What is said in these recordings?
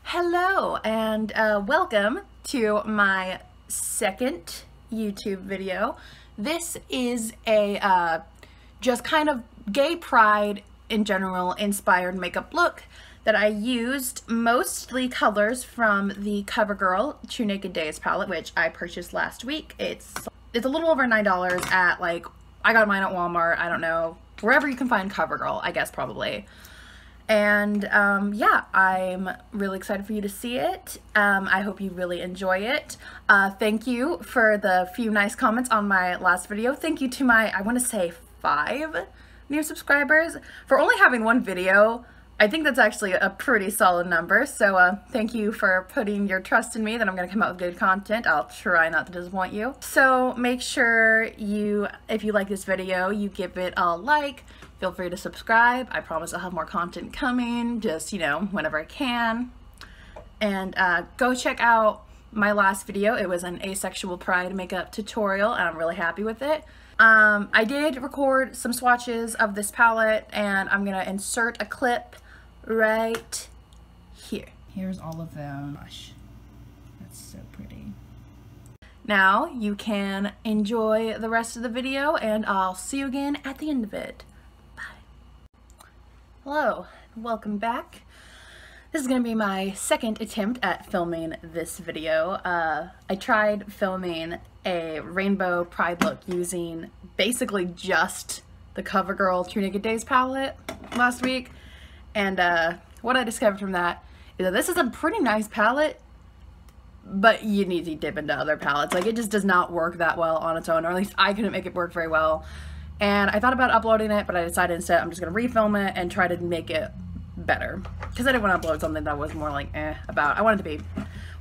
Hello and welcome to my second YouTube video. This is a just kind of gay pride in general inspired makeup look that I used mostly colors from the Covergirl Trunaked Dazed Palette, which I purchased last week. It's a little over $9 at, like, I got mine at Walmart, I don't know, wherever you can find Covergirl, I guess probably. And yeah, I'm really excited for you to see it. I hope you really enjoy it. Thank you for the few nice comments on my last video. Thank you to my, I want to say 5 new subscribers. For only having one video, I think that's actually a pretty solid number. So thank you for putting your trust in me that I'm going to come out with good content. I'll try not to disappoint you. So make sure you, if you like this video, you give it a like. Feel free to subscribe. I promise I'll have more content coming, just, you know, whenever I can. And go check out my last video. It was an asexual pride makeup tutorial, and I'm really happy with it. I did record some swatches of this palette, and I'm gonna insert a clip right here. Here's all of them. Gosh, that's so pretty. Now you can enjoy the rest of the video, and I'll see you again at the end of it. Hello, welcome back. This is going to be my second attempt at filming this video. I tried filming a rainbow pride look using basically just the Covergirl Trunaked Dazed palette last week, and what I discovered from that is that this is a pretty nice palette, but you need to dip into other palettes. Like, it just does not work that well on its own, or at least I couldn't make it work very well. And I thought about uploading it, but I decided instead I'm just going to refilm it and try to make it better. Because I didn't want to upload something that was more like about. I wanted to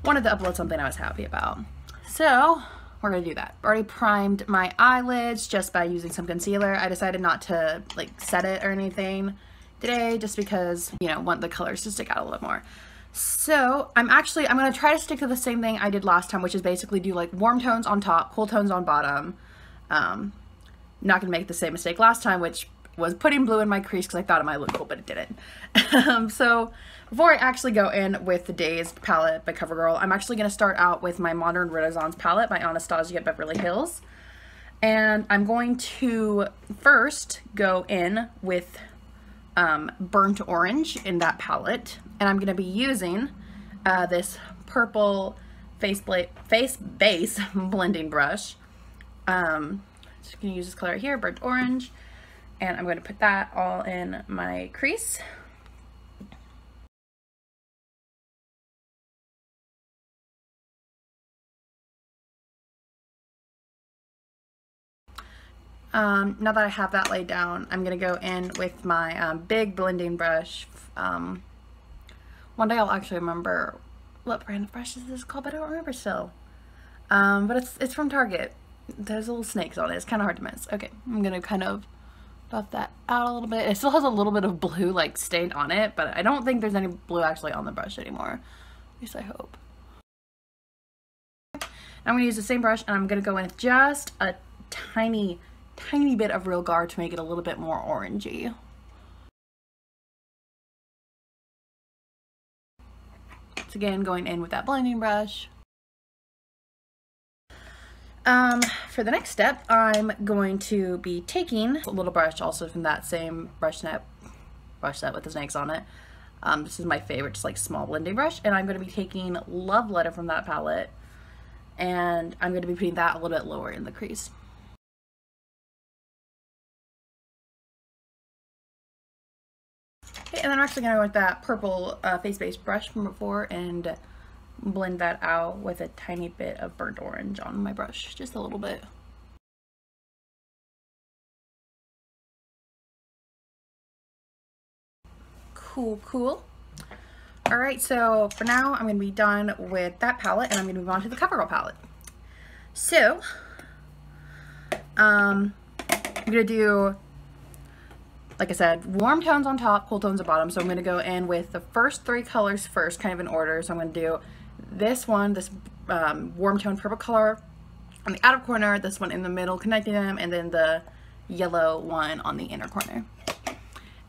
upload something I was happy about. So we're going to do that. Already primed my eyelids just by using some concealer. I decided not to like set it or anything today just because, you know, want the colors to stick out a little bit more. So I'm going to try to stick to the same thing I did last time, which is basically do like warm tones on top, cool tones on bottom. Not gonna make the same mistake last time, which was putting blue in my crease because I thought it might look cool, but it didn't. So before I actually go in with the Dazed palette by Covergirl, I'm actually gonna start out with my Modern Renaissance palette by Anastasia Beverly Hills. And I'm going to first go in with Burnt Orange in that palette. And I'm gonna be using this purple face base blending brush. Just gonna use this color right here, Burnt Orange, and I'm going to put that all in my crease. Now that I have that laid down, I'm gonna go in with my big blending brush. One day I'll actually remember what brand of brush this is called, but I don't remember still. But it's from Target. There's little snakes on it. It's kind of hard to miss. Okay, I'm gonna kind of buff that out a little bit. It still has a little bit of blue like stained on it, but I don't think there's any blue actually on the brush anymore. At least I hope. I'm gonna use the same brush, and I'm gonna go in with just a tiny bit of Real Guard to make it a little bit more orangey. So again, going in with that blending brush. For the next step, I'm going to be taking a little brush also from that same brush set with the snakes on it. This is my favorite, just like small blending brush, and I'm going to be taking Love Letter from that palette, and I'm going to be putting that a little bit lower in the crease. Okay, and then I'm actually going to go with that purple face-based brush from before and blend that out with a tiny bit of Burnt Orange on my brush, just a little bit. Cool. Alright, so for now I'm going to be done with that palette, and I'm going to move on to the Covergirl palette. So, I'm going to do, like I said, warm tones on top, cool tones on bottom. So I'm going to go in with the first 3 colors first, kind of in order. So I'm going to do this one, this warm tone purple color on the outer corner, this one in the middle connecting them, and then the yellow one on the inner corner.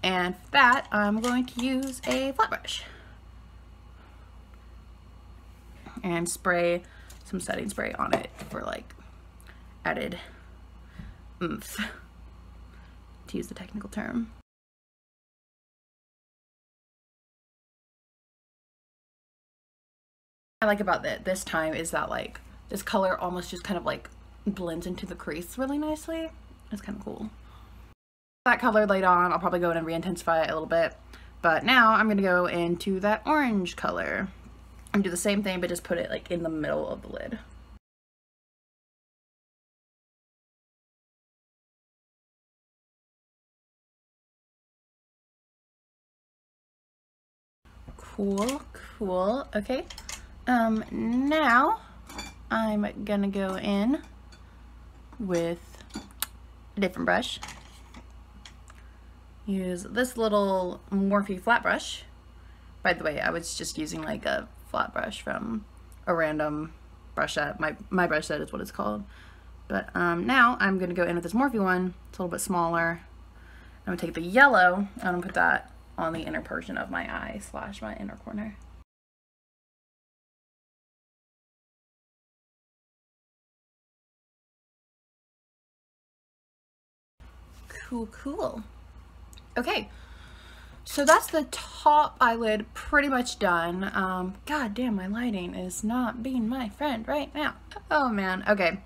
And for that, I'm going to use a flat brush. and spray some setting spray on it for like added oomph, to use the technical term. What I like about this time is that like this color almost just kind of like blends into the crease really nicely. It's kind of cool. That color laid on, I'll probably go in and re-intensify it a little bit. But now I'm going to go into that orange color and do the same thing, but just put it like in the middle of the lid. Cool, cool. Okay. Now I'm gonna go in with a different brush. Use this little Morphe flat brush. By the way, I was just using like a flat brush from a random brush set. My brush set is what it's called. But now I'm gonna go in with this Morphe one. It's a little bit smaller. I'm gonna take the yellow and I'm gonna put that on the inner portion of my eye / my inner corner. Cool, cool. Okay, so that's the top eyelid pretty much done. God damn, my lighting is not being my friend right now. Oh man, okay.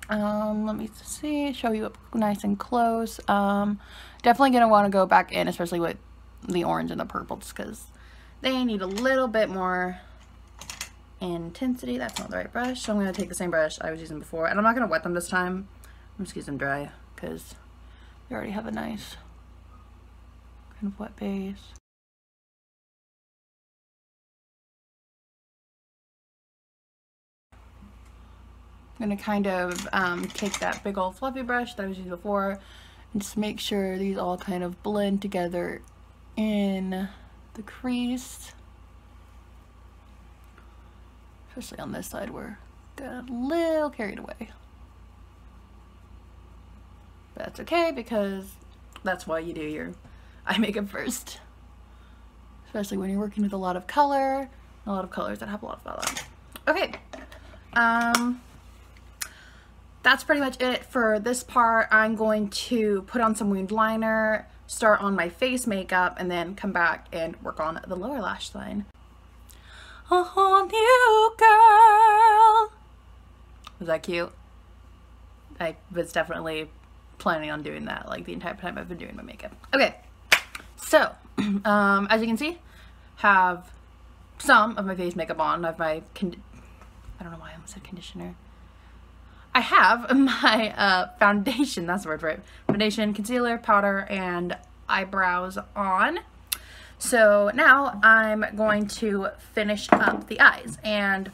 Let me see, show you up nice and close. Definitely gonna want to go back in, especially with the orange and the purple, just because they need a little bit more intensity. That's not the right brush, so I'm going to take the same brush I was using before, and I'm not going to wet them this time. I'm just using them dry because they already have a nice kind of wet base. I'm going to kind of take that big old fluffy brush that I was using before and just make sure these all kind of blend together in the crease, especially on this side where I got a little carried away. But that's okay because that's why you do your eye makeup first, especially when you're working with a lot of color, a lot of colors that have a lot of fallout. Okay, that's pretty much it for this part. I'm going to put on some winged liner, start on my face makeup, and then come back and work on the lower lash line. A whole new girl. Was that cute? I was definitely planning on doing that like the entire time I've been doing my makeup. Okay, so as you can see, have some of my face makeup on. I have my I don't know why I almost said conditioner. I have my foundation, that's the word for it, foundation, concealer, powder, and eyebrows on. So now I'm going to finish up the eyes, and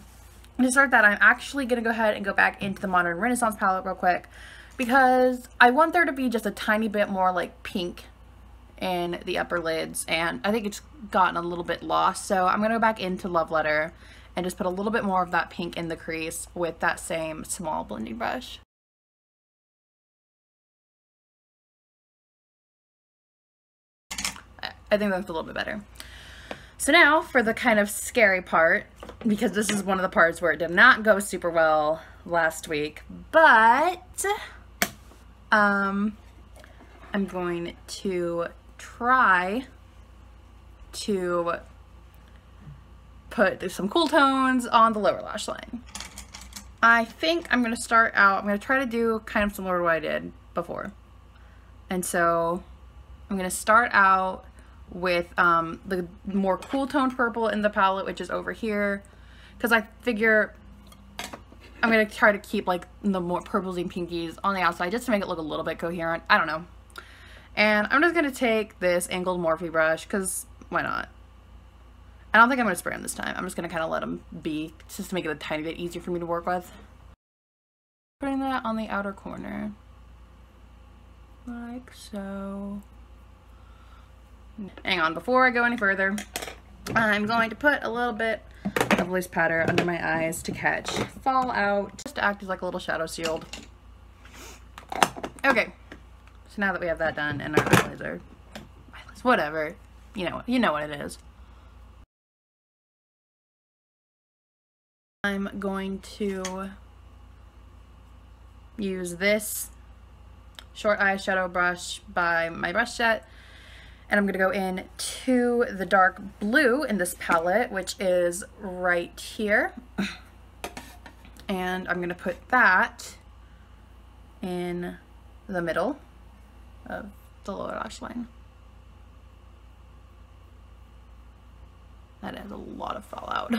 to start that I'm actually going to go ahead and go back into the Modern Renaissance palette real quick because I want there to be just a tiny bit more like pink in the upper lids, and I think it's gotten a little bit lost, so I'm going to go back into Love Letter and just put a little bit more of that pink in the crease with that same small blending brush. I think that's a little bit better. So now for the kind of scary part, because this is one of the parts where it did not go super well last week, but I'm going to try to put some cool tones on the lower lash line. I think I'm going to start out, I'm going to try to do kind of similar to what I did before. And so I'm going to start out with the more cool toned purple in the palette, which is over here, because I figure I'm going to try to keep like the more purples and pinkies on the outside just to make it look a little bit coherent. I don't know. And I'm just going to take this angled Morphe brush because why not? I don't think I'm going to spray them this time. I'm just going to kind of let them be just to make it a tiny bit easier for me to work with. Putting that on the outer corner. Like so. Hang on, before I go any further, I'm going to put a little bit of loose powder under my eyes to catch fallout, just to act as like a little shadow shield. Okay, so now that we have that done and our eyelids are, whatever, you know what it is. I'm going to use this short eyeshadow brush by my brush set, and I'm going to go in to the dark blue in this palette, which is right here, and I'm going to put that in the middle of the lower lash line. That has a lot of fallout.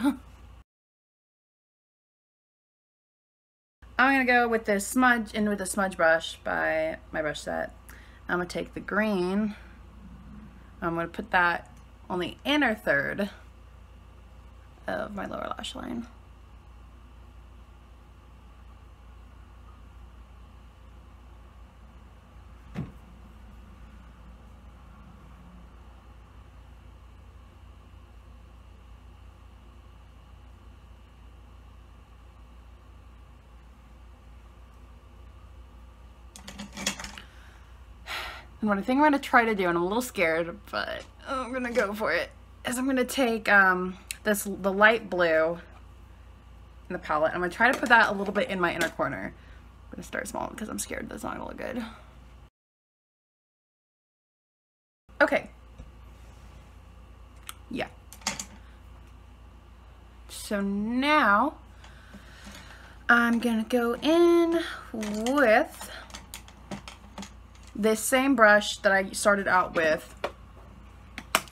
I'm going to go with this smudge, in with the smudge brush by my brush set. I'm going to take the green, I'm going to put that on the inner third of my lower lash line. And what I think I'm going to try to do, and I'm a little scared, but I'm going to go for it, is I'm going to take the light blue in the palette. I'm going to try to put that a little bit in my inner corner. I'm going to start small because I'm scared that's not going to look good. Okay. Yeah. So now I'm going to go in with this same brush that I started out with,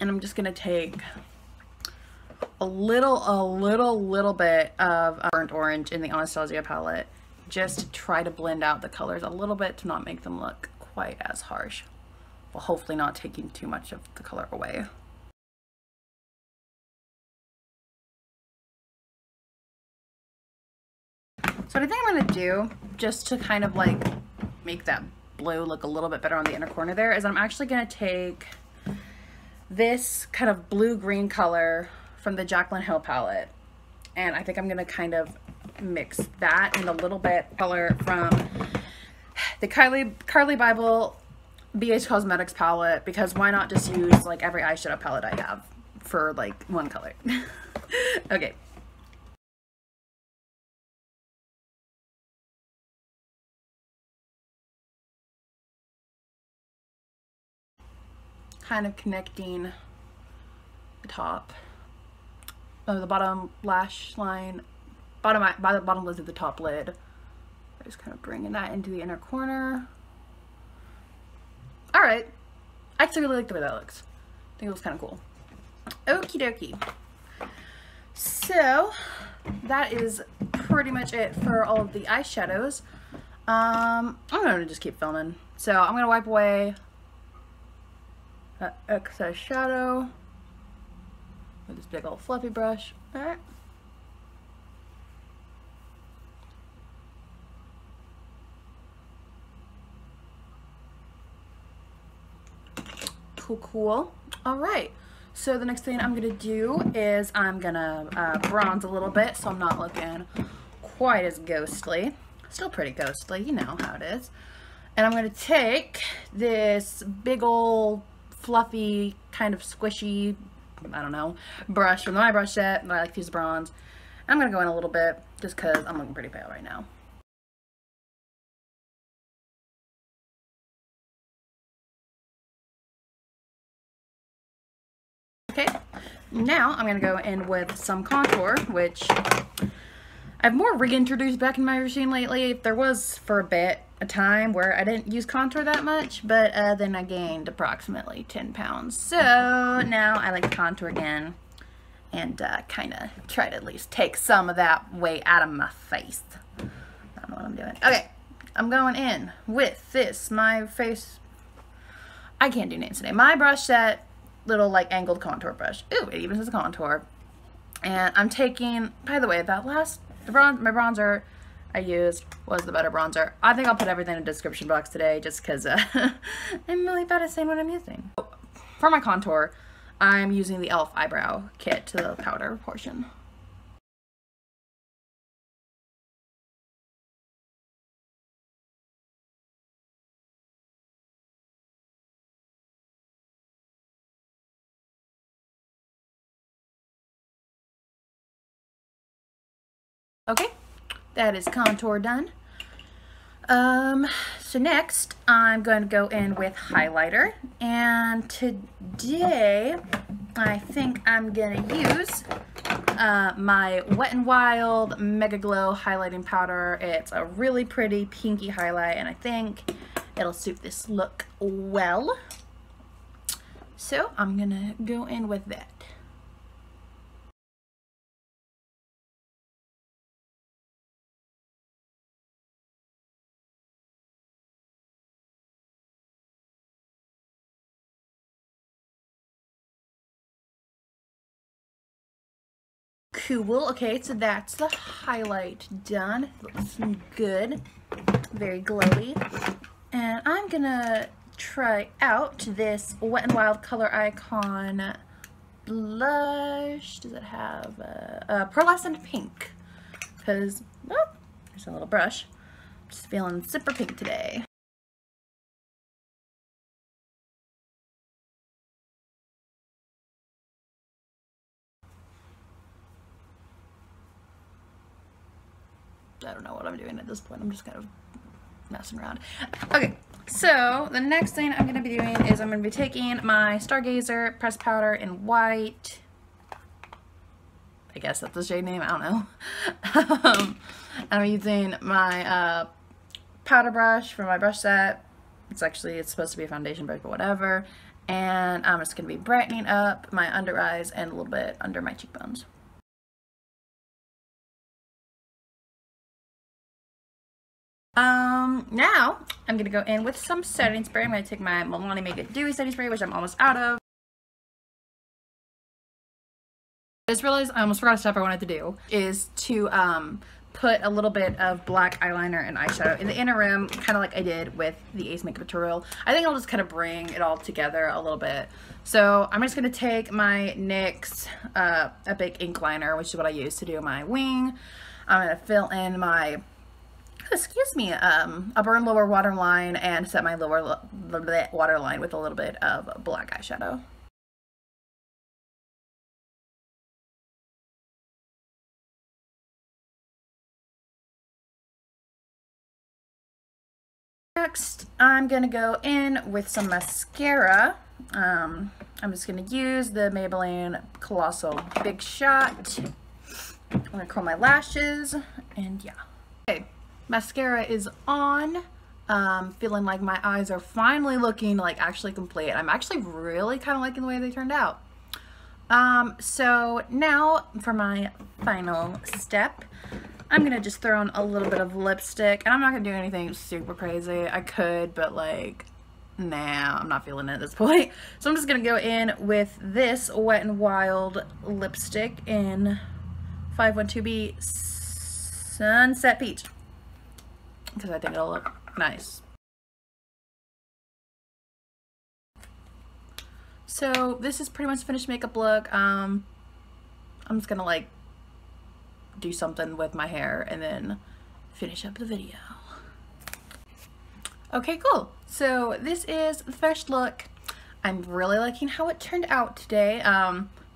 and I'm just gonna take a little bit of burnt orange in the Anastasia palette, just to try to blend out the colors a little bit to not make them look quite as harsh, while hopefully not taking too much of the color away. So what I think I'm gonna do, just to kind of like make that blue look a little bit better on the inner corner there, is I'm actually going to take this kind of blue-green color from the Jaclyn Hill palette, and I think I'm going to kind of mix that and a little bit color from the Carly Bible BH Cosmetics palette, because why not just use like every eyeshadow palette I have for like one color. Okay. Kind of connecting the top of the bottom lash line, bottom lid of the top lid. Just kind of bringing that into the inner corner. All right, I actually really like the way that looks. I think it looks kind of cool. Okie dokie. So that is pretty much it for all of the eyeshadows. I'm gonna just keep filming. So I'm gonna wipe away that excess shadow with this big old fluffy brush. All right. Cool. All right. So the next thing I'm gonna do is I'm gonna bronze a little bit, so I'm not looking quite as ghostly. Still pretty ghostly, you know how it is. And I'm gonna take this big old fluffy, kind of squishy, I don't know, brush from my brush set that I like to use bronze. I'm gonna go in a little bit just because I'm looking pretty pale right now. Okay, now I'm gonna go in with some contour, which I've more reintroduced back in my routine lately. There was for a bit a time where I didn't use contour that much, but then I gained approximately 10 pounds. So now I like to contour again and kind of try to at least take some of that weight out of my face. I don't know what I'm doing. Okay, I'm going in with this, my face, I can't do names today, my brush set little like angled contour brush. Ooh, it even says contour. And I'm taking, by the way, that last, my bronzer I used was the better bronzer. I think I'll put everything in the description box today just because I'm really bad at saying what I'm using. For my contour, I'm using the e.l.f. eyebrow kit to the powder portion. Okay, that is contour done. So next I'm going to go in with highlighter, and today I think I'm going to use my Wet n Wild Mega Glow highlighting powder. It's a really pretty pinky highlight, and I think it'll suit this look well. So I'm gonna go in with that. Cool. Okay, so that's the highlight done. Looks good. Very glowy. And I'm gonna try out this Wet n Wild Color Icon blush. Does it have pearlescent pink? Because, oh, there's a little brush. Just feeling super pink today. I don't know what I'm doing at this point. I'm just kind of messing around. Okay, so the next thing I'm going to be doing is I'm going to be taking my Stargazer pressed powder in white. I guess that's the shade name. I don't know. I'm using my powder brush for my brush set. It's supposed to be a foundation brush, but whatever. And I'm just going to be brightening up my under eyes and a little bit under my cheekbones. Now I'm gonna go in with some setting spray. I'm gonna take my Maybelline Make It Dewy setting spray, which I'm almost out of. I just realized I almost forgot a step I wanted to do, is to put a little bit of black eyeliner and eyeshadow in the inner rim, kind of like I did with the Ace Makeup tutorial. I think I'll just kind of bring it all together a little bit. So I'm just gonna take my NYX Epic Ink Liner, which is what I use to do my wing. I'm gonna fill in my upper and lower waterline and set my lower waterline with a little bit of black eyeshadow. Next, I'm gonna go in with some mascara. I'm just gonna use the Maybelline Colossal Big Shot. I'm gonna curl my lashes, and yeah. Okay. Mascara is on. Feeling like my eyes are finally looking like actually complete. I'm actually really kind of liking the way they turned out. So now for my final step, I'm gonna just throw on a little bit of lipstick, and I'm not gonna do anything super crazy. I could, but like, nah, I'm not feeling it at this point. So I'm just gonna go in with this Wet n Wild lipstick in 512B Sunset Peach, because I think it'll look nice. So this is pretty much finished makeup look. I'm just gonna like do something with my hair and then finish up the video. Okay, cool. So this is the finished look. I'm really liking how it turned out today.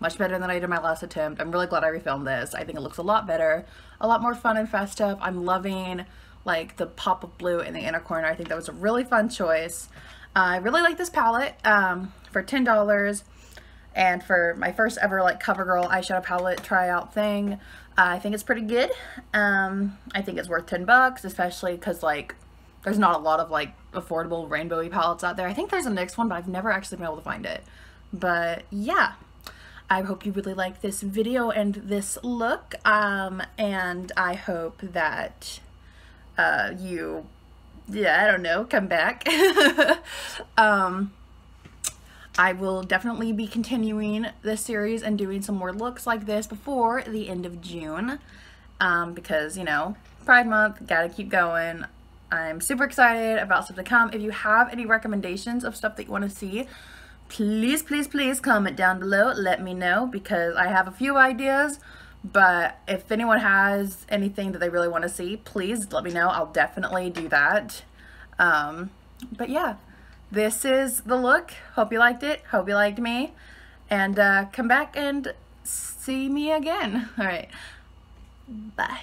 Much better than I did my last attempt. I'm really glad I refilmed this. I think it looks a lot better, a lot more fun and festive. I'm loving like the pop of blue in the inner corner. I think that was a really fun choice. I really like this palette for $10, and for my first ever like Covergirl eyeshadow palette tryout thing, I think it's pretty good. I think it's worth $10, especially because like there's not a lot of like affordable rainbowy palettes out there. I think there's a NYX one, but I've never actually been able to find it. But yeah, I hope you really like this video and this look, and I hope that you, I don't know, come back. I will definitely be continuing this series and doing some more looks like this before the end of June, because, you know, Pride Month, gotta keep going. I'm super excited about stuff to come. If you have any recommendations of stuff that you want to see, please, please, please comment down below. Let me know, because I have a few ideas. But if anyone has anything that they really want to see, please let me know. I'll definitely do that. But yeah, this is the look. Hope you liked it. Hope you liked me. And come back and see me again. All right. Bye.